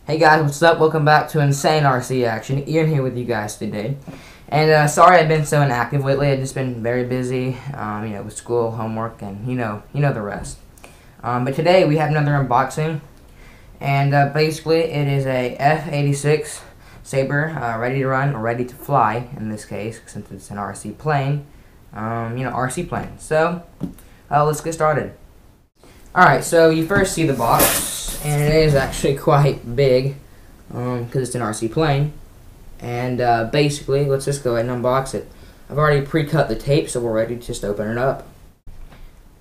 Hey guys, what's up? Welcome back to Insane RC Action. Ian here with you guys today. And sorry I've been so inactive lately. I've just been very busy, with school, homework, and you know the rest. But today we have another unboxing, and basically it is a F-86 Sabre, ready to run or ready to fly in this case, since it's an RC plane. RC plane. So let's get started. All right, so you first see the box. And it is actually quite big, because it's an RC plane. And basically, let's just go ahead and unbox it. I've already pre-cut the tape, so we're ready to just open it up.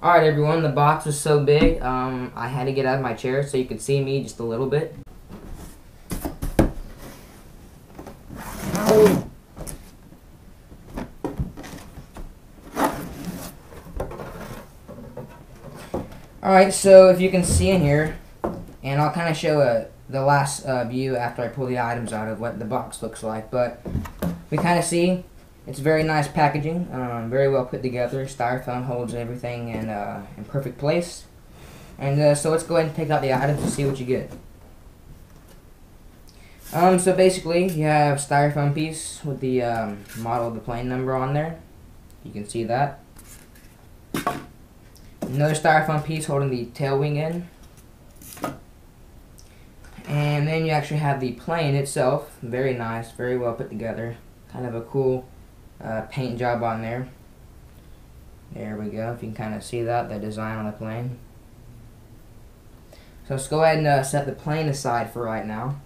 Alright everyone, the box was so big, I had to get out of my chair so you could see me just a little bit. Alright, so if you can see in here, and I'll kind of show the last view after I pull the items out of what the box looks like. But we kind of see it's very nice packaging, very well put together. Styrofoam holds everything in perfect place. And so let's go ahead and take out the items and see what you get. So basically you have styrofoam piece with the model of the plane number on there. You can see that. Another styrofoam piece holding the tail wing in. And then you actually have the plane itself. Very nice, very well put together. Kind of a cool paint job on there. There we go, if you can kind of see that, the design on the plane. So let's go ahead and set the plane aside for right now.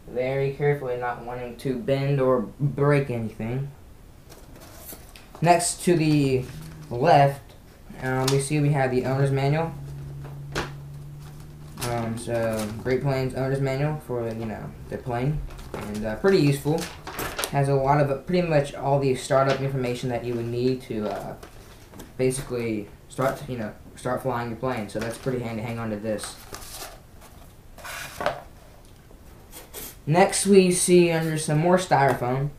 Very carefully, not wanting to bend or break anything. Next to the left, we see we have the owner's manual. So Great Plains owner's manual for the plane, and pretty useful. Has a lot of pretty much all the startup information that you would need to basically start flying your plane. So that's pretty handy. Hang on to this. Next, we see under some more styrofoam,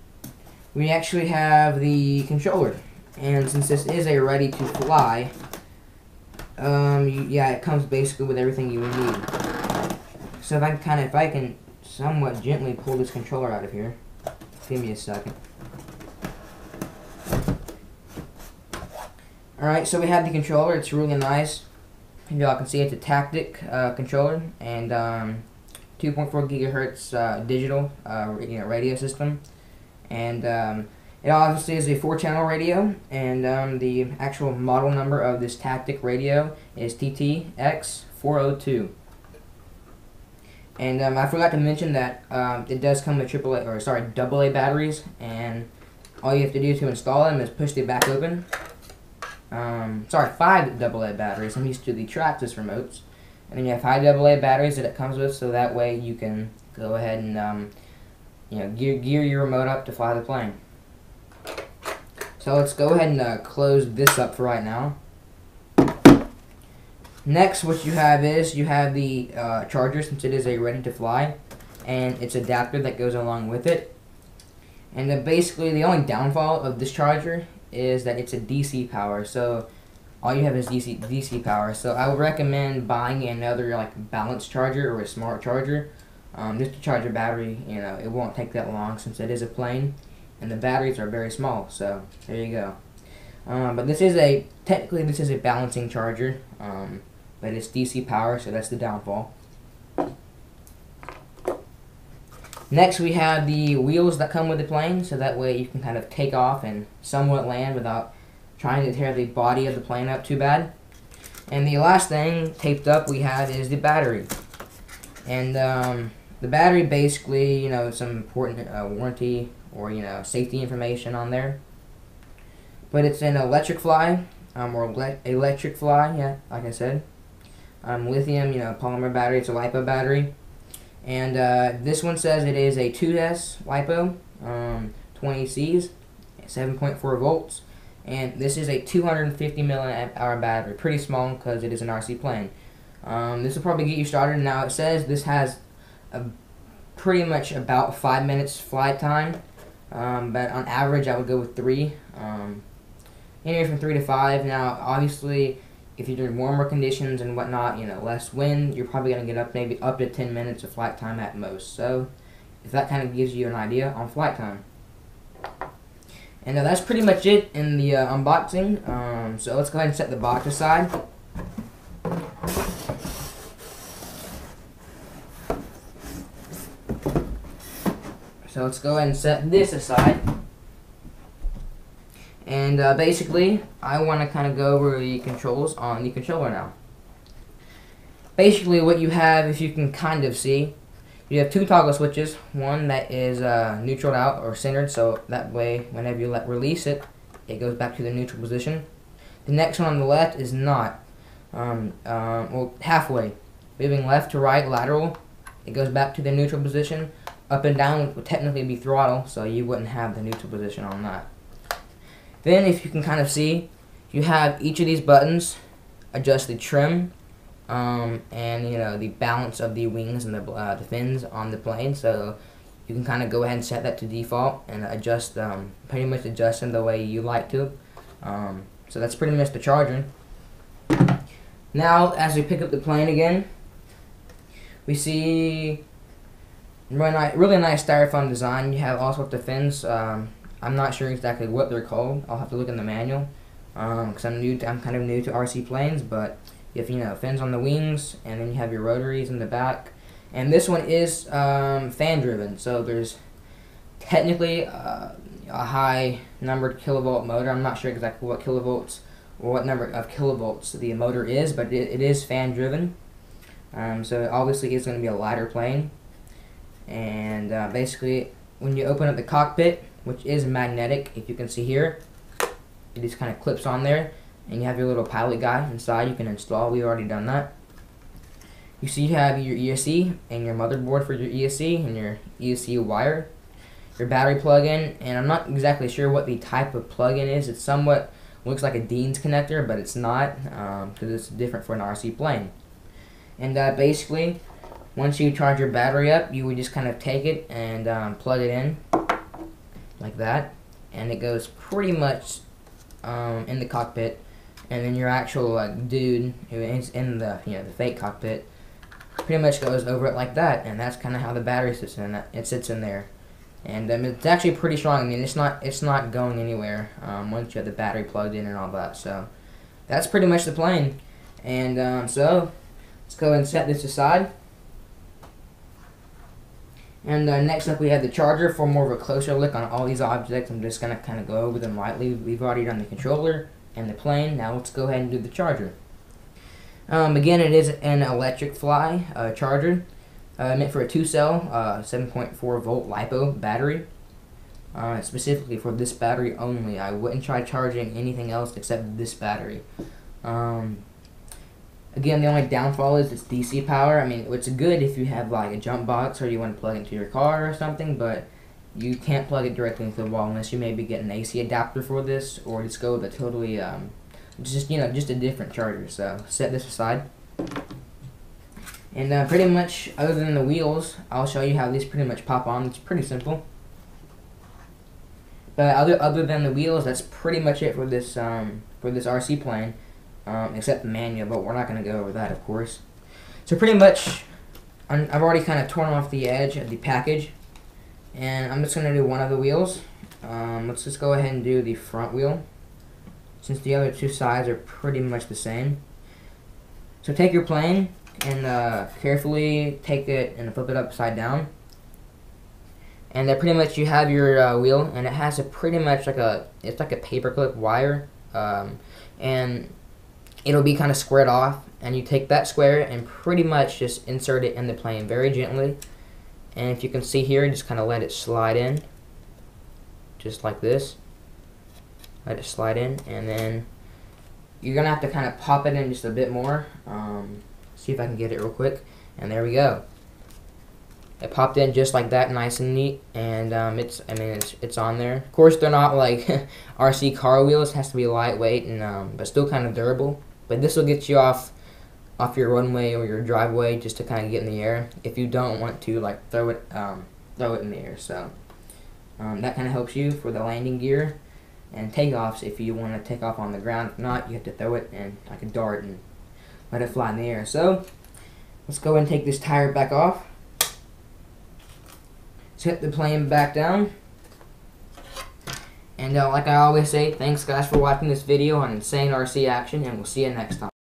we actually have the controller, and since this is a ready to fly. It comes basically with everything you would need. So if I can somewhat gently pull this controller out of here. Give me a second. Alright, so we have the controller. It's really nice. Y'all can see it's a Tactic controller, and 2.4 gigahertz digital radio system. And it obviously is a 4-channel radio, and the actual model number of this Tactic radio is TTX402. And I forgot to mention that it does come with AA batteries, and all you have to do to install them is push the back open. 5 AA batteries. I'm used to the Traxxas remotes, and then you have 5 AA batteries that it comes with, so that way you can go ahead and gear your remote up to fly the plane. So let's go ahead and close this up for right now. Next, what you have is the charger, since it is a ready to fly, and its adapter that goes along with it. And basically the only downfall of this charger is that it's a DC power. So all you have is DC power. So I would recommend buying another balanced charger or a smart charger, just to charge your battery. It won't take that long since it is a plane. And the batteries are very small, so there you go. But technically this is a balancing charger, but it's DC power, so that's the downfall. Next, we have the wheels that come with the plane, so that way you can kind of take off and somewhat land without trying to tear the body of the plane up too bad. And the last thing taped up we have is the battery. And the battery basically, some important warranty or safety information on there. But it's an electric fly, electric fly, yeah, like I said. Lithium, polymer battery. It's a LiPo battery, and this one says it is a 2S LiPo, 20 Cs, 7.4 volts, and this is a 250 milliamp hour battery. Pretty small because it is an RC plane. This will probably get you started. Now it says this has pretty much about 5 minutes flight time, but on average I would go with 3, anywhere from 3 to 5. Now obviously if you're doing warmer conditions and whatnot, you know, less wind, you're probably going to get up maybe up to 10 minutes of flight time at most. So if that kind of gives you an idea on flight time. And that's pretty much it in the unboxing. So let's go ahead and set the box aside. So let's go ahead and set this aside. And basically, I want to kind of go over the controls on the controller now. Basically, what you have, if you can kind of see, you have two toggle switches. One that is neutraled out or centered, so that way, whenever you release it, it goes back to the neutral position. The next one on the left is not. Well, halfway. Moving left to right, lateral, it goes back to the neutral position. Up and down would technically be throttle, so you wouldn't have the neutral position on that. Then, if you can kind of see, you have each of these buttons adjust the trim and you know the balance of the wings and the fins on the plane. So you can kind of go ahead and set that to default and adjust pretty much adjust them the way you like to. So that's pretty much the charger. Now, as we pick up the plane again, we see really nice styrofoam design. You have all sorts of fins. I'm not sure exactly what they're called. I'll have to look in the manual because I'm kind of new to RC planes. But you have, you know, fins on the wings, and then you have your rotaries in the back. And this one is fan driven, so there's technically a high numbered kilovolt motor. I'm not sure exactly what kilovolts or what number of kilovolts the motor is, but it is fan driven. So obviously it's going to be a lighter plane. And basically, when you open up the cockpit, which is magnetic, if you can see here, it just kind of clips on there, and you have your little pilot guide inside you can install. We've already done that. You see you have your ESC and your motherboard for your ESC and your ESC wire, your battery plug-in, and I'm not exactly sure what the type of plug-in is. It somewhat looks like a Dean's connector, but it's not, because it's different for an RC plane. And basically, once you charge your battery up, you would just kind of take it and plug it in like that, and it goes pretty much in the cockpit, and then your actual dude who is in the the fake cockpit pretty much goes over it like that, and that's kind of how the battery sits in that. It sits in there, and it's actually pretty strong. I mean, it's not going anywhere once you have the battery plugged in and all that. So that's pretty much the plane, and so let's go ahead and set this aside. And next up we have the charger. For more of a closer look on all these objects, I'm just going to kind of go over them lightly. We've already done the controller and the plane. Now let's go ahead and do the charger. Again, it is an electric fly charger, meant for a 2-cell 7.4 volt LiPo battery. Specifically for this battery only. I wouldn't try charging anything else except this battery. Again, the only downfall is it's DC power. I mean, it's good if you have like a jump box or you want to plug it into your car or something, but you can't plug it directly into the wall unless you maybe get an AC adapter for this, or just go with a totally, just a different charger. So set this aside. And pretty much, other than the wheels, I'll show you how these pretty much pop on. It's pretty simple. But other than the wheels, that's pretty much it for this RC plane. Except the manual, but we're not going to go over that, of course. So pretty much, I've already kind of torn off the edge of the package, and I'm just going to do one of the wheels. Let's just go ahead and do the front wheel, since the other two sides are pretty much the same. So take your plane and carefully take it and flip it upside down. And then pretty much you have your wheel, and it has a pretty much like it's like a paperclip wire, and it'll be kind of squared off, and you take that square and pretty much just insert it in the plane very gently. And if you can see here, just kind of let it slide in, just like this. Let it slide in, and then you're gonna have to kind of pop it in just a bit more. See if I can get it real quick, and there we go. It popped in just like that, nice and neat, and it's on there. Of course, they're not like RC car wheels. It has to be lightweight and but still kind of durable. But this will get you off your runway or your driveway just to kind of get in the air if you don't want to like throw it in the air. So that kind of helps you for the landing gear. and takeoffs if you want to take off on the ground. If not, you have to throw it and like a dart and let it fly in the air. So let's go and take this tire back off. Set the plane back down. And like I always say, thanks guys for watching this video on Insane RC Action, and we'll see you next time.